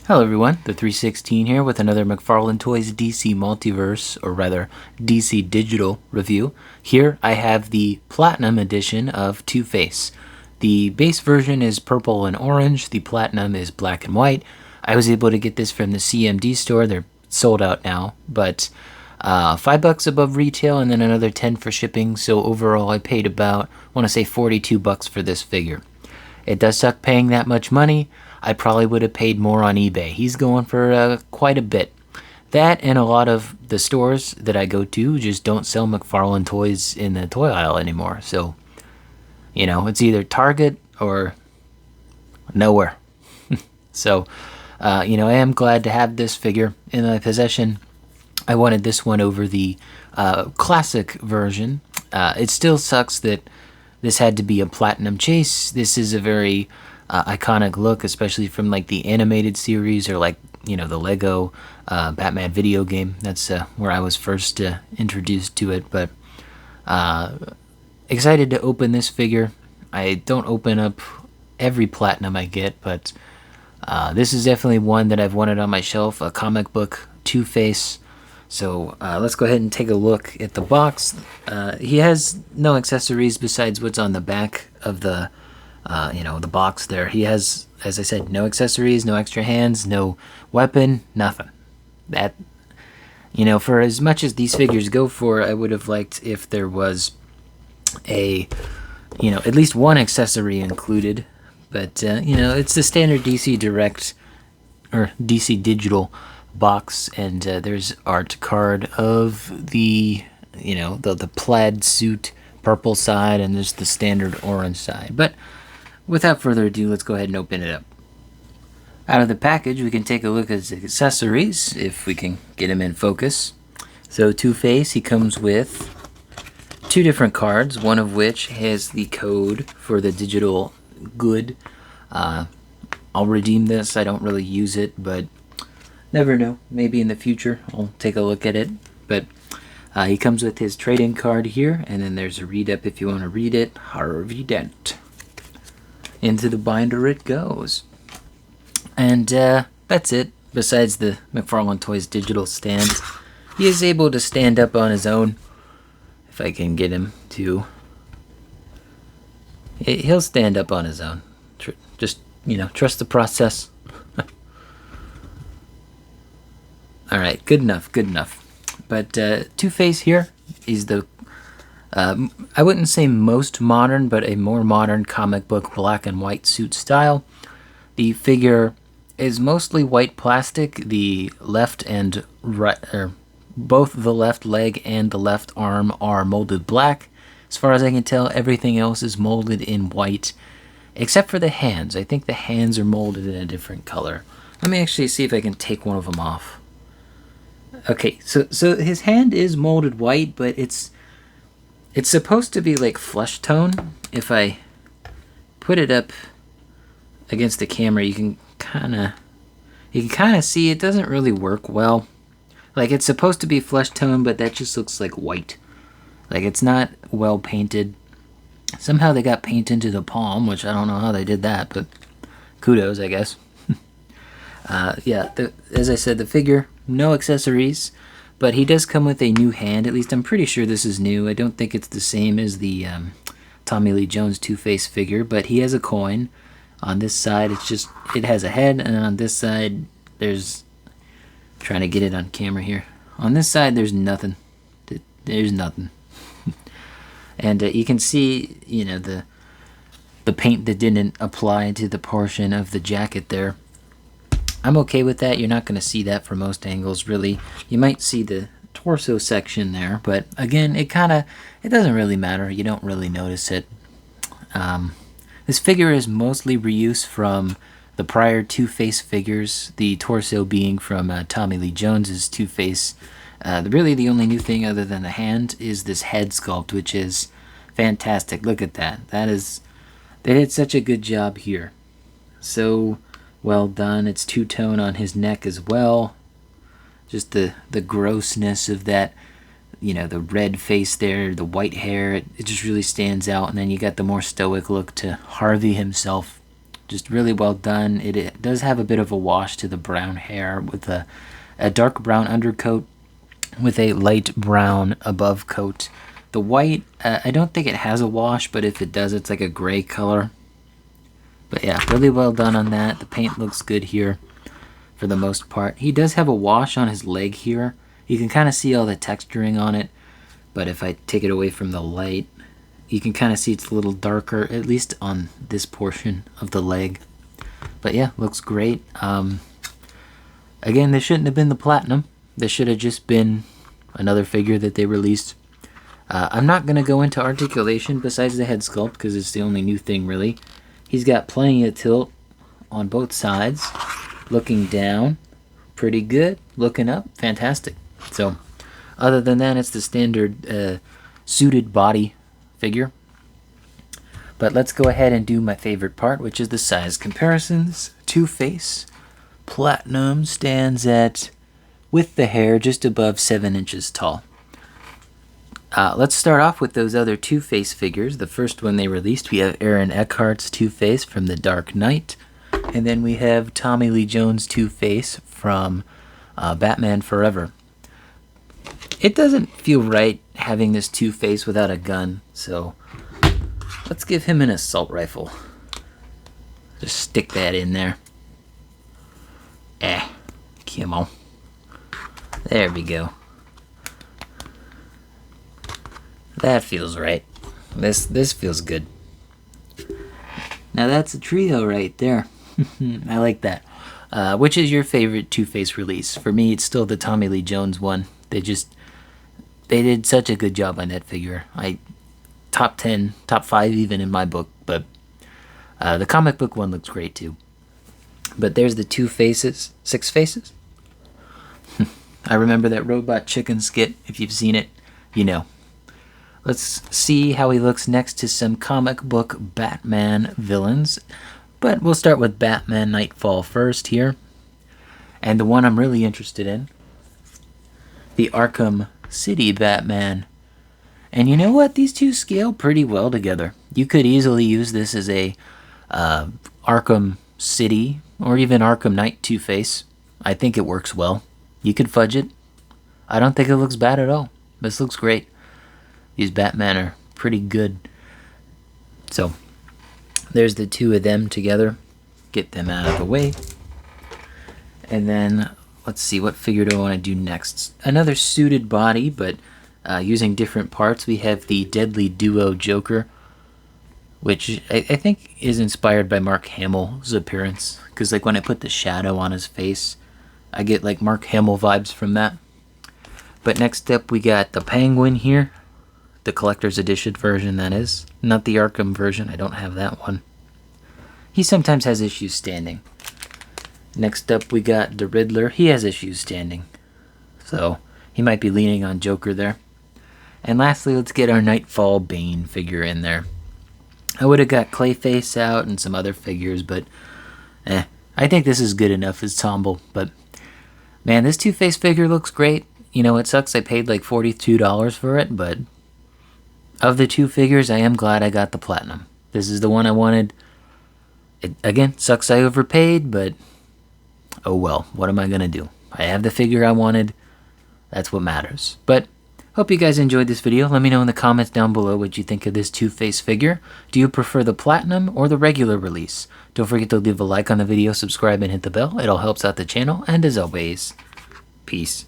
Hello everyone, the 316 here with another Mcfarlane Toys DC Multiverse, or rather DC Digital review. Here I have the Platinum edition of Two-Face. The base version is purple and orange, the Platinum is black and white. I was able to get this from the CMD store, they're sold out now, but $5 above retail and then another 10 for shipping, so overall I paid about, I want to say $42 for this figure. It does suck paying that much money. I probably would have paid more on eBay. He's going for quite a bit. That and a lot of the stores that I go to just don't sell Mcfarlane toys in the toy aisle anymore. So, it's either Target or nowhere. So, I am glad to have this figure in my possession. I wanted this one over the classic version. It still sucks that this had to be a platinum chase. This is a very iconic look, especially from like the animated series or the Lego Batman video game. That's where I was first introduced to it. But excited to open this figure. I don't open up every platinum I get, but this is definitely one that I've wanted on my shelf, a comic book Two-Face. So let's go ahead and take a look at the box. He has no accessories besides what's on the back of the box there. He has, as I said, no accessories, no extra hands, no weapon, nothing. That, for as much as these figures go for, I would have liked if there was at least one accessory included. But, it's the standard DC Direct or DC Digital box, and there's art card of the plaid suit purple side, and there's the standard orange side. But without further ado, let's go ahead and open it up. Out of the package, we can take a look at his accessories if we can get him in focus. So Two-Face, he comes with two different cards, one of which has the code for the digital good. I'll redeem this. I don't really use it, but never know. Maybe in the future I'll take a look at it. But he comes with his trade-in card here, and then there's a read-up if you want to read it. Harvey Dent. Into the binder it goes. And that's it. Besides the Mcfarlane Toys digital stand, he is able to stand up on his own. If I can get him to. He'll stand up on his own. Just, trust the process. Alright, good enough. But Two-Face here is the, I wouldn't say most modern, but a more modern comic book black and white suit style. The figure is mostly white plastic. The left and right, or both the left leg and the left arm are molded black. As far as I can tell, everything else is molded in white, except for the hands. I think the hands are molded in a different color. Let me actually see if I can take one of them off. Okay, so his hand is molded white, but it's supposed to be like flesh tone. If I put it up against the camera, you can kind of see it doesn't really work well. Like, it's supposed to be flesh tone, but that just looks like white. Like, it's not well painted. Somehow they got paint into the palm, which I don't know how they did that, but kudos, I guess. As I said, the figure, no accessories, but he does come with a new hand. At least I'm pretty sure this is new. I don't think it's the same as the Tommy Lee Jones Two-Face figure, but he has a coin. On this side, it has a head, and on this side, there's, trying to get it on camera here. On this side, there's nothing. There's nothing. And you can see, the paint that didn't apply to the portion of the jacket there. I'm okay with that. You're not going to see that from most angles, really. You might see the torso section there, but again, it doesn't really matter. You don't really notice it. This figure is mostly reuse from the prior Two-Face figures, the torso being from Tommy Lee Jones's Two-Face. Really the only new thing other than the hand is this head sculpt, which is fantastic. Look at that. They did such a good job here. So well done. It's two-tone on his neck as well. Just the grossness of that, the red face there, the white hair, it just really stands out. And then you got the more stoic look to Harvey himself. Just really well done. It does have a bit of a wash to the brown hair with a dark brown undercoat with a light brown above coat. The white, I don't think it has a wash, but if it does, it's like a gray color. But yeah, really well done on that. The paint looks good here for the most part. He does have a wash on his leg here. You can kind of see all the texturing on it, but if I take it away from the light, you can kind of see it's a little darker, at least on this portion of the leg. But yeah, looks great. Again, this shouldn't have been the platinum. This should have just been another figure that they released. I'm not going to go into articulation besides the head sculpt because it's the only new thing really. He's got plenty of tilt on both sides. Looking down, pretty good. Looking up, fantastic. So, other than that, it's the standard suited body figure. But let's go ahead and do my favorite part, which is the size comparisons. Two-Face Platinum stands at, with the hair, just above 7 inches tall. Let's start off with those other Two-Face figures. The first one they released, we have Aaron Eckhart's Two-Face from The Dark Knight. And then we have Tommy Lee Jones' Two-Face from Batman Forever. It doesn't feel right having this Two-Face without a gun, so let's give him an assault rifle. Just stick that in there. Come on. There we go. That feels right. This feels good. Now that's a trio right there. I like that. Which is your favorite Two-Face release? For me, it's still the Tommy Lee Jones one. They did such a good job on that figure. Top 10, top 5 even in my book, but the comic book one looks great too. But there's the Two Faces, Six Faces. I remember that Robot Chicken skit. If you've seen it, you know. Let's see how he looks next to some comic book Batman villains. But we'll start with Batman Nightfall first here. And the one I'm really interested in, the Arkham City Batman. And you know what? These two scale pretty well together. You could easily use this as a Arkham City or even Arkham Knight Two-Face. I think it works well. You could fudge it. I don't think it looks bad at all. This looks great. These Batman are pretty good. So, there's the two of them together. Get them out of the way. And then, let's see, what figure do I want to do next? Another suited body, but using different parts. We have the Deadly Duo Joker, which I think is inspired by Mark Hamill's appearance. Because like when I put the shadow on his face, I get like Mark Hamill vibes from that. But next up we got the Penguin here. The collector's edition version, that is. Not the Arkham version, I don't have that one. He sometimes has issues standing. Next up we got the Riddler. He has issues standing. So he might be leaning on Joker there. And lastly, let's get our Nightfall Bane figure in there. I would have got Clayface out and some other figures, but I think this is good enough as Tomble. But man, this Two-Face figure looks great. You know, it sucks I paid like $42 for it, but of the two figures, I am glad I got the Platinum. This is the one I wanted. It, again, sucks I overpaid, but oh well, what am I going to do? I have the figure I wanted. That's what matters. But hope you guys enjoyed this video. Let me know in the comments down below what you think of this Two-Face figure. Do you prefer the Platinum or the regular release? Don't forget to leave a like on the video, subscribe, and hit the bell. It all helps out the channel. And as always, peace.